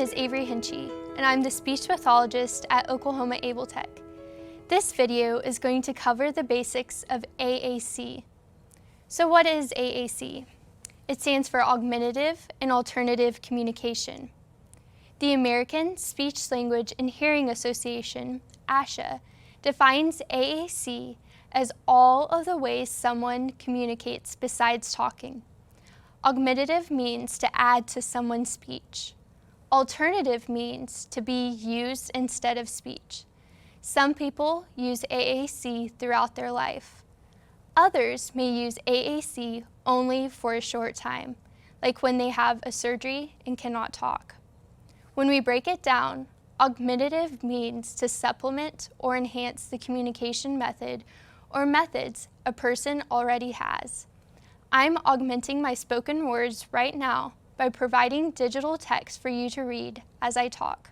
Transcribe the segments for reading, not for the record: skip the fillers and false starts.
is Averie Hinchey, and I'm the speech pathologist at Oklahoma Tech. This video is going to cover the basics of AAC. So what is AAC? It stands for Augmentative and Alternative Communication. The American Speech, Language, and Hearing Association, ASHA, defines AAC as all of the ways someone communicates besides talking. Augmentative means to add to someone's speech. Alternative means to be used instead of speech. Some people use AAC throughout their life. Others may use AAC only for a short time, like when they have a surgery and cannot talk. When we break it down, augmentative means to supplement or enhance the communication method or methods a person already has. I'm augmenting my spoken words right now by providing digital text for you to read as I talk.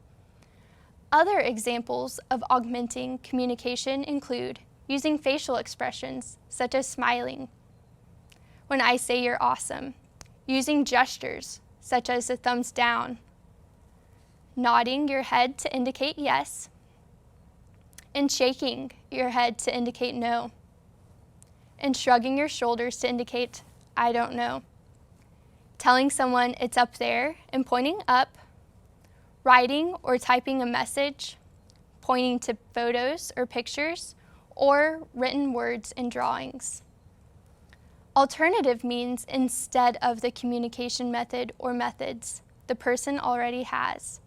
Other examples of augmenting communication include using facial expressions, such as smiling when I say you're awesome, using gestures, such as a thumbs down, nodding your head to indicate yes, and shaking your head to indicate no, and shrugging your shoulders to indicate I don't know, telling someone it's up there and pointing up, writing or typing a message, pointing to photos or pictures, or written words and drawings. Alternative means instead of the communication method or methods the person already has.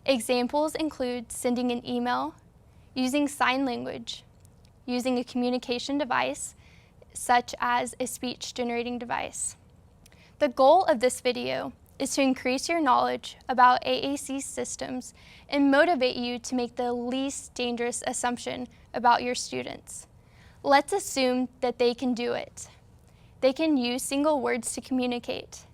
Examples include sending an email, using sign language, using a communication device such as a speech-generating device. The goal of this video is to increase your knowledge about AAC systems and motivate you to make the least dangerous assumption about your students. Let's assume that they can do it. They can use single words to communicate.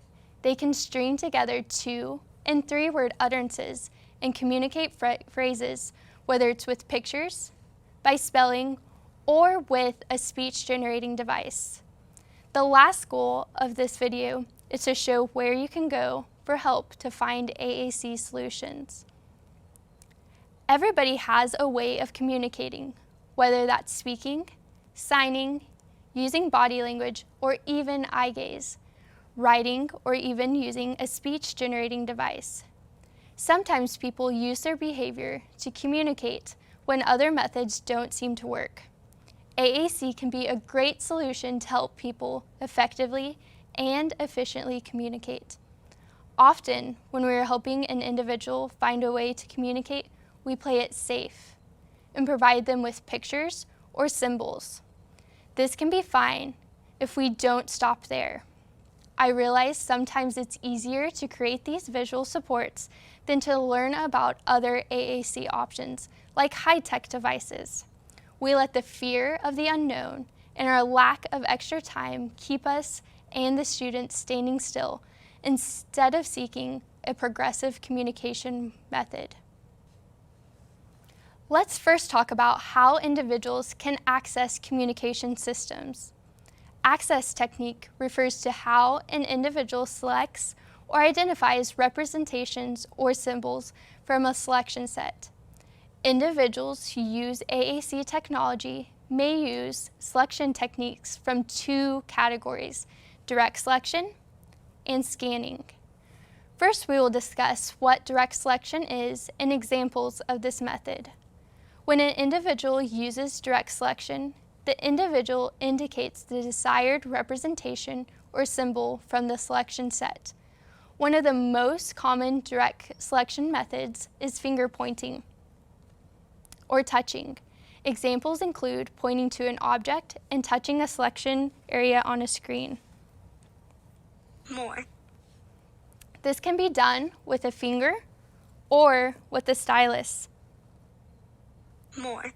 They can string together 2- and 3-word utterances and communicate phrases, whether it's with pictures, by spelling, or with a speech-generating device. The last goal of this video is to show where you can go for help to find AAC solutions. Everybody has a way of communicating, whether that's speaking, signing, using body language, or even eye gaze, writing, or even using a speech-generating device. Sometimes people use their behavior to communicate when other methods don't seem to work. AAC can be a great solution to help people effectively and efficiently communicate. Often, when we are helping an individual find a way to communicate, we play it safe and provide them with pictures or symbols. This can be fine if we don't stop there. I realize sometimes it's easier to create these visual supports than to learn about other AAC options, like high-tech devices. We let the fear of the unknown and our lack of extra time keep us and the students standing still instead of seeking a progressive communication method. Let's first talk about how individuals can access communication systems. Access technique refers to how an individual selects or identifies representations or symbols from a selection set. Individuals who use AAC technology may use selection techniques from 2 categories: direct selection and scanning. First, we will discuss what direct selection is and examples of this method. When an individual uses direct selection, the individual indicates the desired representation or symbol from the selection set. One of the most common direct selection methods is finger pointing or touching. Examples include pointing to an object and touching a selection area on a screen. More. This can be done with a finger or with a stylus. More.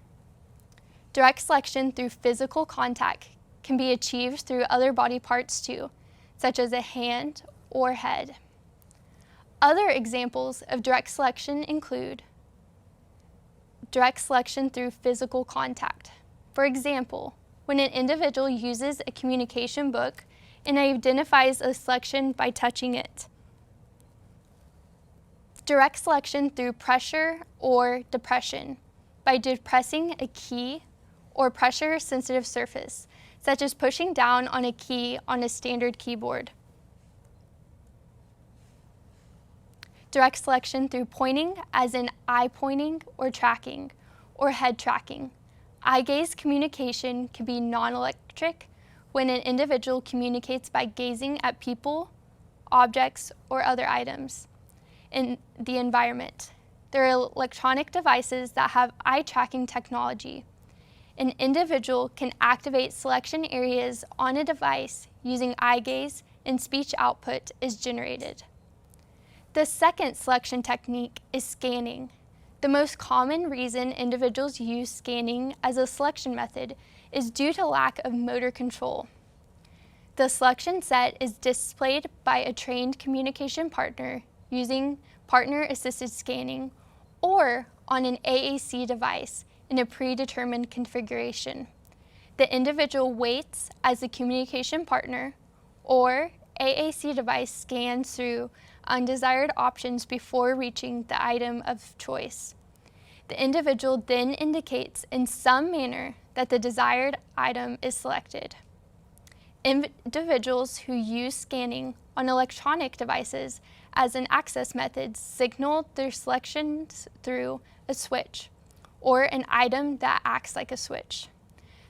Direct selection through physical contact can be achieved through other body parts too, such as a hand or head. Other examples of direct selection include direct selection through physical contact. For example, when an individual uses a communication book and identifies a selection by touching it. Direct selection through pressure or depression, by depressing a key or pressure-sensitive surface, such as pushing down on a key on a standard keyboard. Direct selection through pointing, as in eye pointing or tracking, or head tracking. Eye gaze communication can be non-electric when an individual communicates by gazing at people, objects, or other items in the environment. There are electronic devices that have eye tracking technology. An individual can activate selection areas on a device using eye gaze, and speech output is generated. The second selection technique is scanning. The most common reason individuals use scanning as a selection method is due to lack of motor control. The selection set is displayed by a trained communication partner using partner-assisted scanning or on an AAC device in a predetermined configuration. The individual waits as the communication partner or AAC device scans through undesired options before reaching the item of choice. The individual then indicates in some manner that the desired item is selected. Individuals who use scanning on electronic devices as an access method signal their selections through a switch or an item that acts like a switch.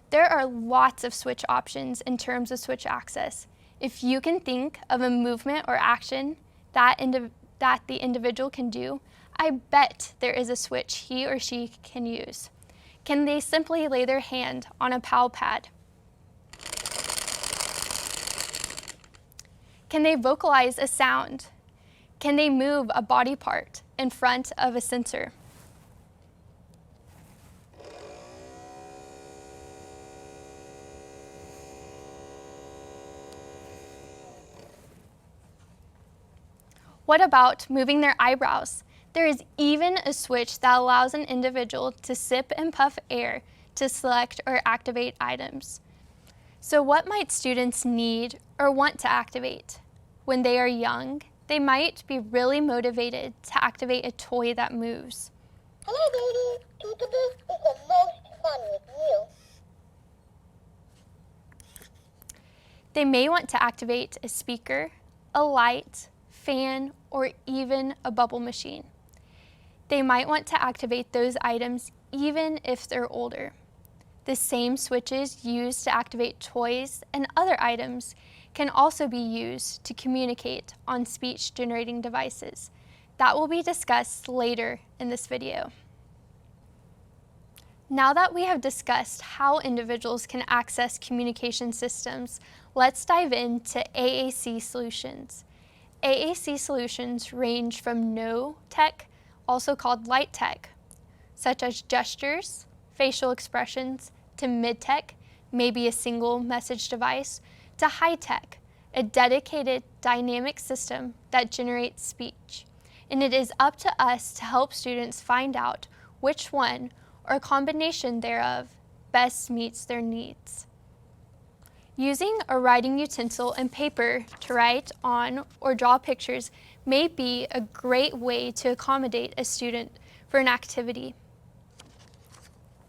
There are lots of switch options in terms of switch access. If you can think of a movement or action that the individual can do, I bet there is a switch he or she can use. Can they simply lay their hand on a PAL pad? Can they vocalize a sound? Can they move a body part in front of a sensor? What about moving their eyebrows? There is even a switch that allows an individual to sip and puff air to select or activate items. So what might students need or want to activate? When they are young, they might be really motivated to activate a toy that moves. Hello, baby. Tobii is the most fun with you. They may want to activate a speaker, a light, fan, or even a bubble machine. They might want to activate those items even if they're older. The same switches used to activate toys and other items can also be used to communicate on speech-generating devices. That will be discussed later in this video. Now that we have discussed how individuals can access communication systems, let's dive into AAC solutions. AAC solutions range from no tech, also called light tech, such as gestures, facial expressions, to Midtech, maybe a single message device, to Hightech, a dedicated dynamic system that generates speech. And it is up to us to help students find out which one, or a combination thereof, best meets their needs. Using a writing utensil and paper to write on or draw pictures may be a great way to accommodate a student for an activity.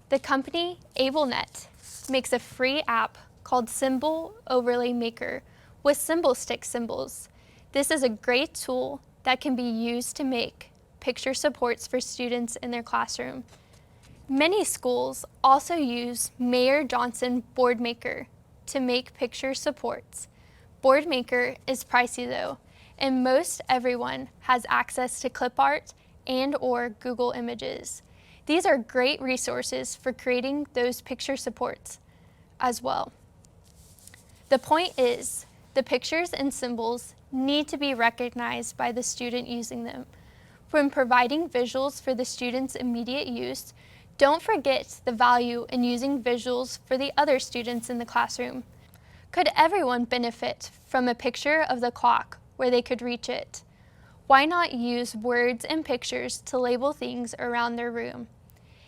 The company AbleNet makes a free app called Symbol Overlay Maker with symbol stick symbols. This is a great tool that can be used to make picture supports for students in their classroom. Many schools also use Mayer Johnson Board Maker to make picture supports. Board Maker is pricey though, and most everyone has access to clip art and/or Google Images. These are great resources for creating those picture supports as well. The point is, the pictures and symbols need to be recognized by the student using them. When providing visuals for the student's immediate use, don't forget the value in using visuals for the other students in the classroom. Could everyone benefit from a picture of the clock where they could reach it? Why not use words and pictures to label things around their room?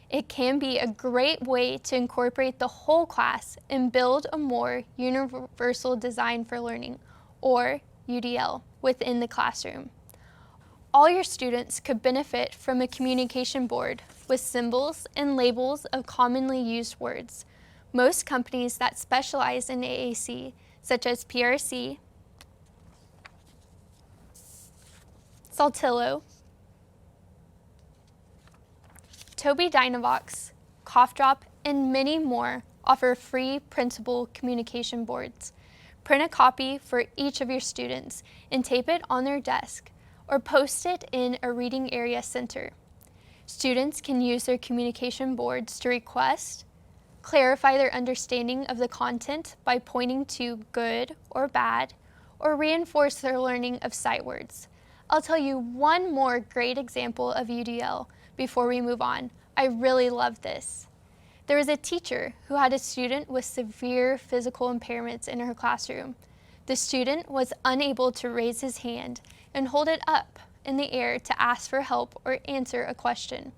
It can be a great way to incorporate the whole class and build a more universal design for learning, or UDL, within the classroom. all your students could benefit from a communication board with symbols and labels of commonly used words. Most companies that specialize in AAC, such as PRC, Saltillo, Tobii Dynavox, Cough Drop, and many more offer free printable communication boards. Print a copy for each of your students and tape it on their desk or post it in a reading area center. Students can use their communication boards to request, clarify their understanding of the content by pointing to good or bad, or reinforce their learning of sight words. I'll tell you one more great example of UDL before we move on. I really love this. There was a teacher who had a student with severe physical impairments in her classroom. The student was unable to raise his hand and hold it up in the air to ask for help or answer a question.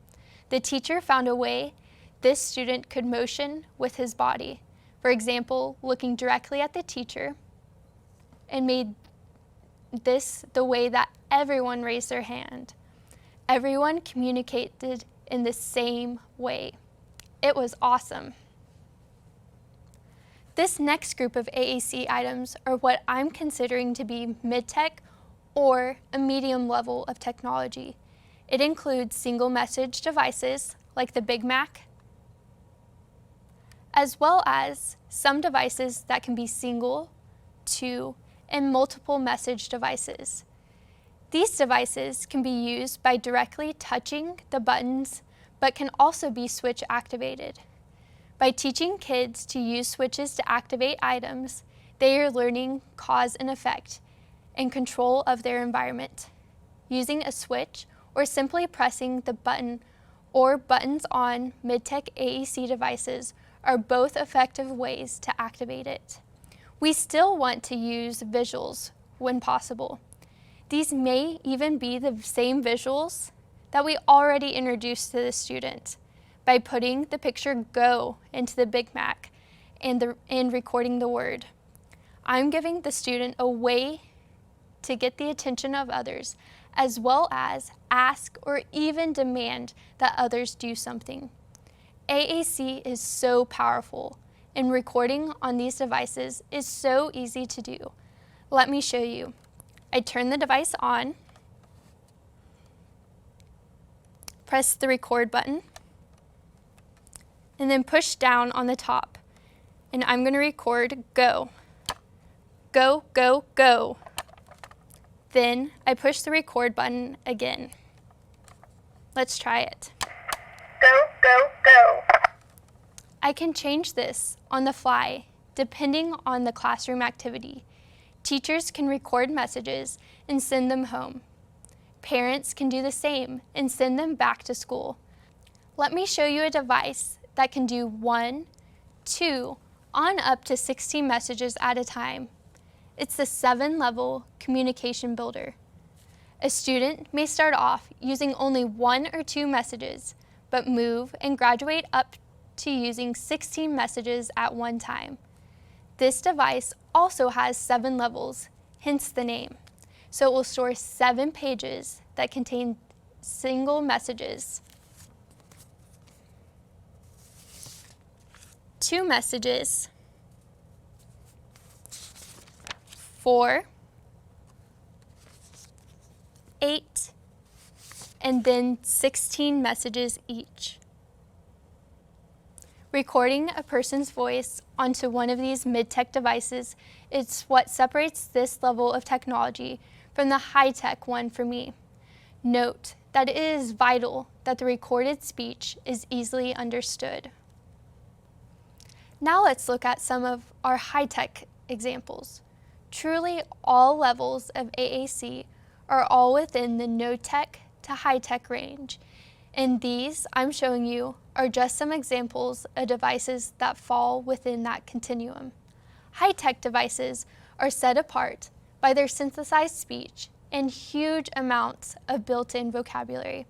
The teacher found a way this student could motion with his body. For example, looking directly at the teacher, and made this the way that everyone raised their hand. Everyone communicated in the same way. It was awesome. This next group of AAC items are what I'm considering to be Midtech or a medium level of technology. It includes single message devices like the Big Mac, as well as some devices that can be single, two, and multiple message devices. These devices can be used by directly touching the buttons, but can also be switch activated. By teaching kids to use switches to activate items, they are learning cause and effect and control of their environment. Using a switch or simply pressing the button or buttons on Midtech AAC devices are both effective ways to activate it. We still want to use visuals when possible. These may even be the same visuals that we already introduced to the student by putting the picture "go" into the Big Mac and recording the word. I'm giving the student a way to get the attention of others, as well as ask or even demand that others do something. AAC is so powerful, and recording on these devices is so easy to do. Let me show you. I turn the device on, press the record button, and then push down on the top. And I'm going to record "go." Go, go, go. Then I push the record button again. Let's try it. Go, go, go. I can change this on the fly depending on the classroom activity. Teachers can record messages and send them home. Parents can do the same and send them back to school. Let me show you a device that can do 1, 2, on up to 16 messages at a time. It's the 7-level communication builder. A student may start off using only 1 or 2 messages, but move and graduate up to using 16 messages at one time. This device also has 7 levels, hence the name. So it will store 7 pages that contain single messages, 2 messages, 4, 8, and then 16 messages each. Recording a person's voice onto one of these Midtech devices is what separates this level of technology from the high-tech one for me. Note that it is vital that the recorded speech is easily understood. Now let's look at some of our high-tech examples. Truly, all levels of AAC are all within the no-tech to high-tech range, and these I'm showing you are just some examples of devices that fall within that continuum. High-tech devices are set apart by their synthesized speech and huge amounts of built-in vocabulary.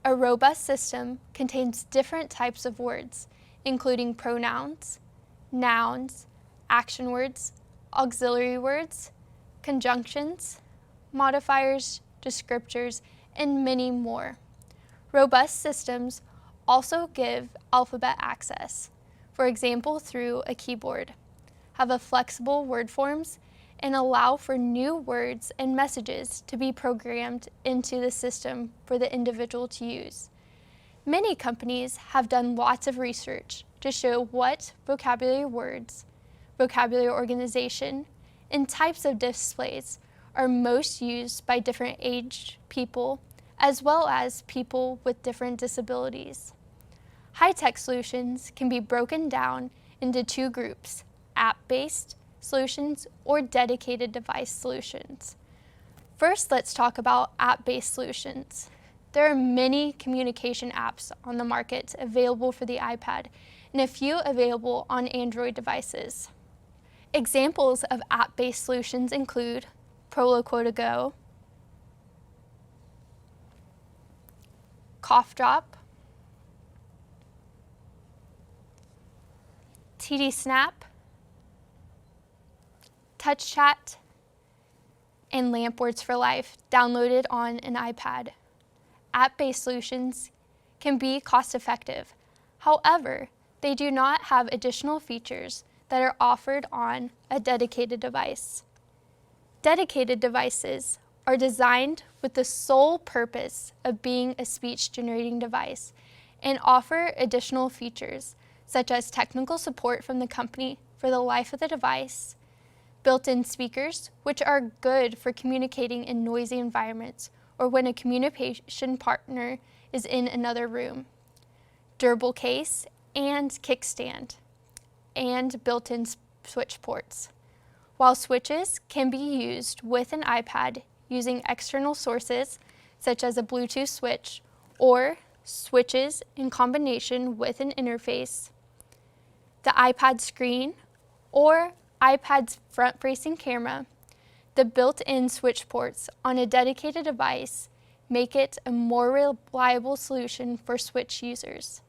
A robust system contains different types of words, including pronouns, nouns, action words, auxiliary words, conjunctions, modifiers, descriptors, and many more. Robust systems also give alphabet access, for example through a keyboard, have a flexible word forms, and allow for new words and messages to be programmed into the system for the individual to use. Many companies have done lots of research to show what vocabulary words, vocabulary organization, and types of displays are most used by different aged people, as well as people with different disabilities. High-tech solutions can be broken down into two groups, app-based solutions or dedicated device solutions. First, let's talk about app-based solutions. There are many communication apps on the market available for the iPad and a few available on Android devices. Examples of app-based solutions include Proloquo to Go, Cough Drop, TD Snap, Touch Chat, and Lamp Words for Life downloaded on an iPad. App-based solutions can be cost-effective. However, they do not have additional features that are offered on a dedicated device. Dedicated devices are designed with the sole purpose of being a speech-generating device and offer additional features such as technical support from the company for the life of the device, built-in speakers, which are good for communicating in noisy environments or when a communication partner is in another room, durable case and kickstand, and built-in switch ports. While switches can be used with an iPad using external sources such as a Bluetooth switch or switches in combination with an interface, the iPad screen or iPad's front-facing camera, the built-in switch ports on a dedicated device make it a more reliable solution for switch users.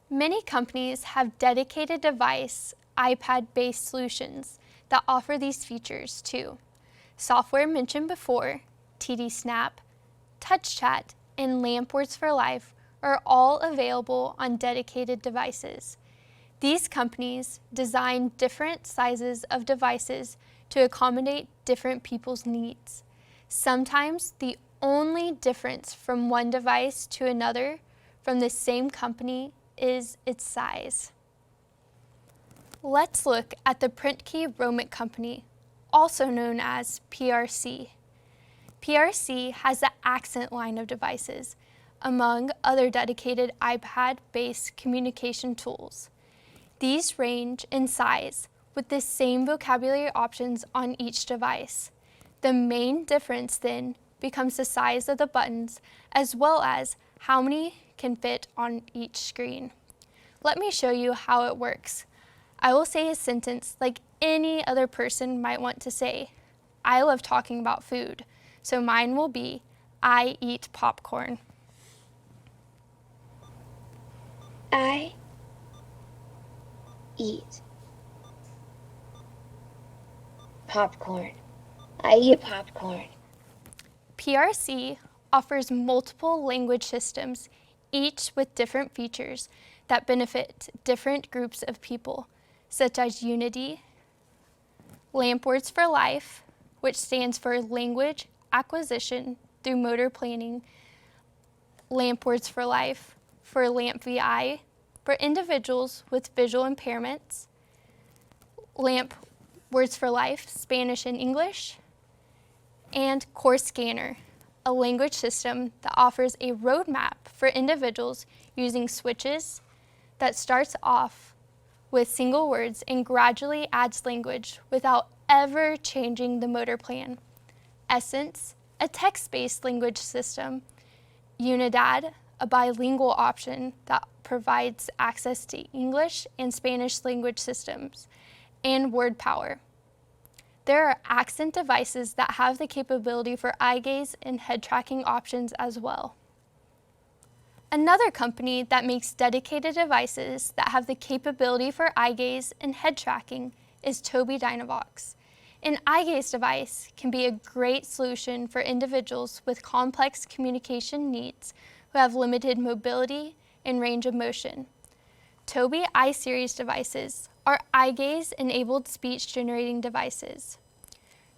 Many companies have dedicated device iPad-based solutions that offer these features too. Software mentioned before, TD Snap, Touch Chat, and Lamp Words for Life are all available on dedicated devices. These companies design different sizes of devices to accommodate different people's needs. Sometimes the only difference from one device to another from the same company is its size. Let's look at the Printkey Romic Company, also known as PRC. PRC has the Accent line of devices, among other dedicated iPad-based communication tools. These range in size with the same vocabulary options on each device. The main difference then becomes the size of the buttons as well as how many can fit on each screen. Let me show you how it works. I will say a sentence like any other person might want to say. I love talking about food, so mine will be, I eat popcorn. I eat popcorn. I eat popcorn. PRC offers multiple language systems, each with different features that benefit different groups of people, such as Unity, Lamp Words for Life, which stands for Language Acquisition through Motor Planning, Lamp Words for Life for Lamp VI for individuals with visual impairments, Lamp Words for Life, Spanish and English, and Core Scanner, a language system that offers a roadmap for individuals using switches that starts off with single words and gradually adds language without ever changing the motor plan. Essence, a text-based language system. Unidad, a bilingual option that provides access to English and Spanish language systems. And Word Power. There are accent devices that have the capability for eye gaze and head tracking options as well. Another company that makes dedicated devices that have the capability for eye gaze and head tracking is Tobii Dynavox. An eye gaze device can be a great solution for individuals with complex communication needs who have limited mobility and range of motion. Tobii iSeries devices are eye gaze-enabled speech-generating devices.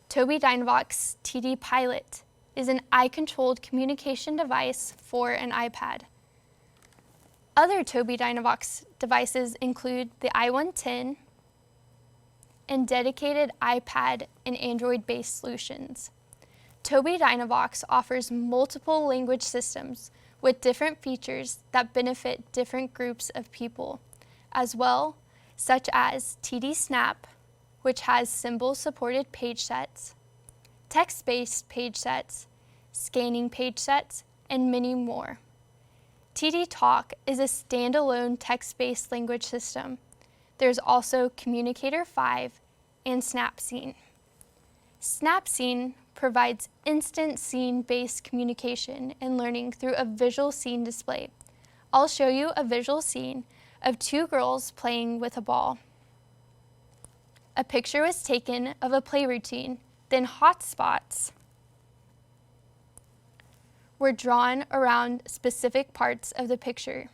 Tobii Dynavox TD Pilot is an eye-controlled communication device for an iPad. Other Tobii Dynavox devices include the i110 and dedicated iPad and Android-based solutions. Tobii Dynavox offers multiple language systems with different features that benefit different groups of people, as well, such as TD Snap, which has symbol-supported page sets, text-based page sets, scanning page sets, and many more. TD Talk is a standalone text-based language system. There's also Communicator 5 and SnapScene. SnapScene provides instant scene-based communication and learning through a visual scene display. I'll show you a visual scene of two girls playing with a ball. A picture was taken of a play routine, then hotspots were drawn around specific parts of the picture.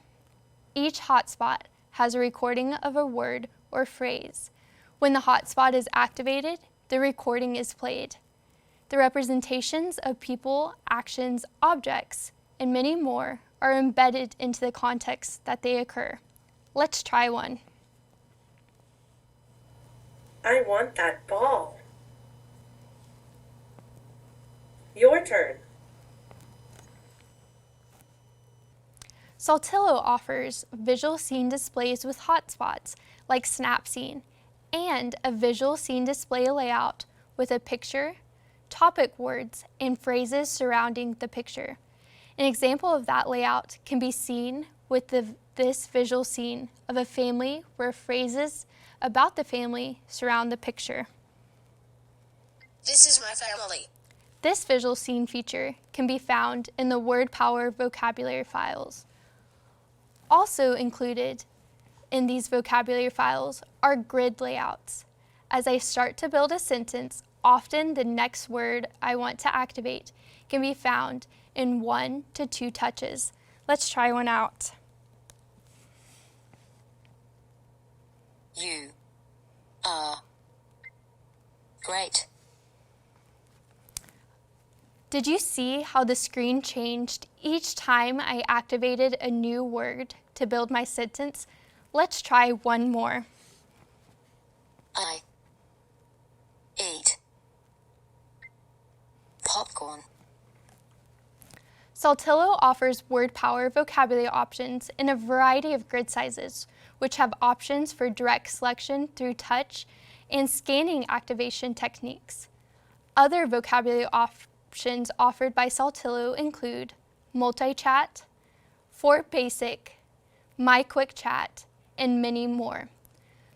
Each hotspot has a recording of a word or phrase. When the hotspot is activated, the recording is played. The representations of people, actions, objects, and many more are embedded into the context that they occur. Let's try one. I want that ball. Your turn. Saltillo offers visual scene displays with hotspots like SnapScene and a visual scene display layout with a picture, topic words, and phrases surrounding the picture. An example of that layout can be seen with this visual scene of a family where phrases about the family surround the picture. This is my family. This visual scene feature can be found in the word power vocabulary files. Also included in these vocabulary files are grid layouts. As I start to build a sentence, often the next word I want to activate can be found in 1 to 2 touches. Let's try one out. You are great. Did you see how the screen changed each time I activated a new word to build my sentence? Let's try one more. I eat popcorn. Saltillo offers word power vocabulary options in a variety of grid sizes, which have options for direct selection through touch and scanning activation techniques. Other vocabulary options offered by Saltillo include multi-chat, Fort Basic, My Quick Chat, and many more.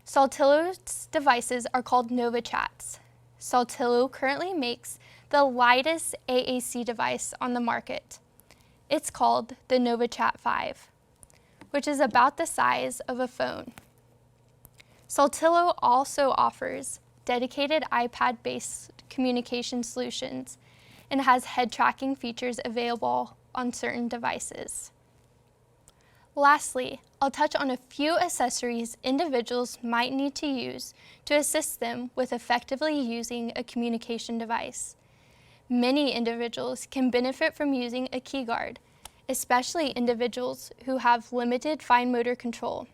Saltillo's devices are called Nova Chats. Saltillo currently makes the lightest AAC device on the market. It's called the Nova Chat 5, which is about the size of a phone. Saltillo also offers dedicated iPad-based communication solutions and has head tracking features available on certain devices. Lastly, I'll touch on a few accessories individuals might need to use to assist them with effectively using a communication device. Many individuals can benefit from using a key guard, especially individuals who have limited fine motor control.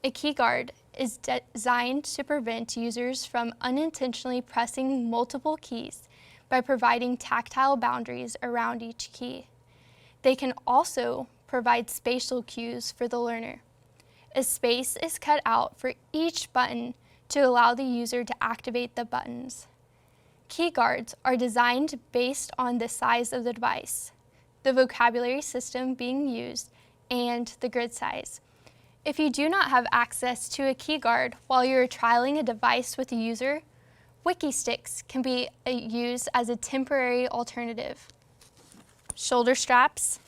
A key guard is designed to prevent users from unintentionally pressing multiple keys by providing tactile boundaries around each key. They can also provide spatial cues for the learner. A space is cut out for each button to allow the user to activate the buttons. Key guards are designed based on the size of the device, the vocabulary system being used, and the grid size. If you do not have access to a key guard while you're trialing a device with a user, Wiki sticks can be used as a temporary alternative. Shoulder straps,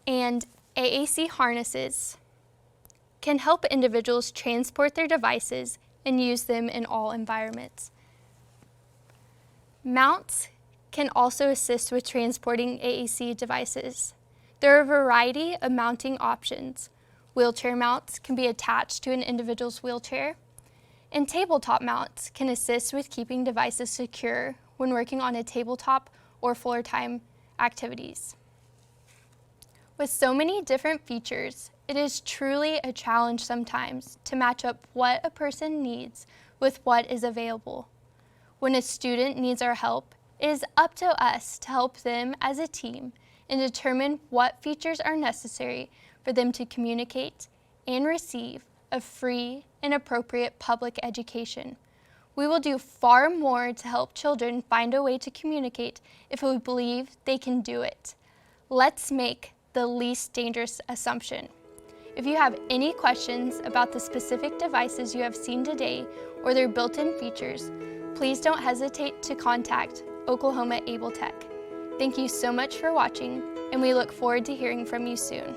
and AAC harnesses can help individuals transport their devices and use them in all environments. Mounts can also assist with transporting AAC devices. There are a variety of mounting options. Wheelchair mounts can be attached to an individual's wheelchair, and tabletop mounts can assist with keeping devices secure when working on a tabletop or floor-time activities. With so many different features, it is truly a challenge sometimes to match up what a person needs with what is available. When a student needs our help, it is up to us to help them as a team and determine what features are necessary for them to communicate and receive a free and appropriate public education. We will do far more to help children find a way to communicate if we believe they can do it. Let's make the least dangerous assumption. If you have any questions about the specific devices you have seen today or their built-in features, please don't hesitate to contact Oklahoma Able Tech. Thank you so much for watching, and we look forward to hearing from you soon.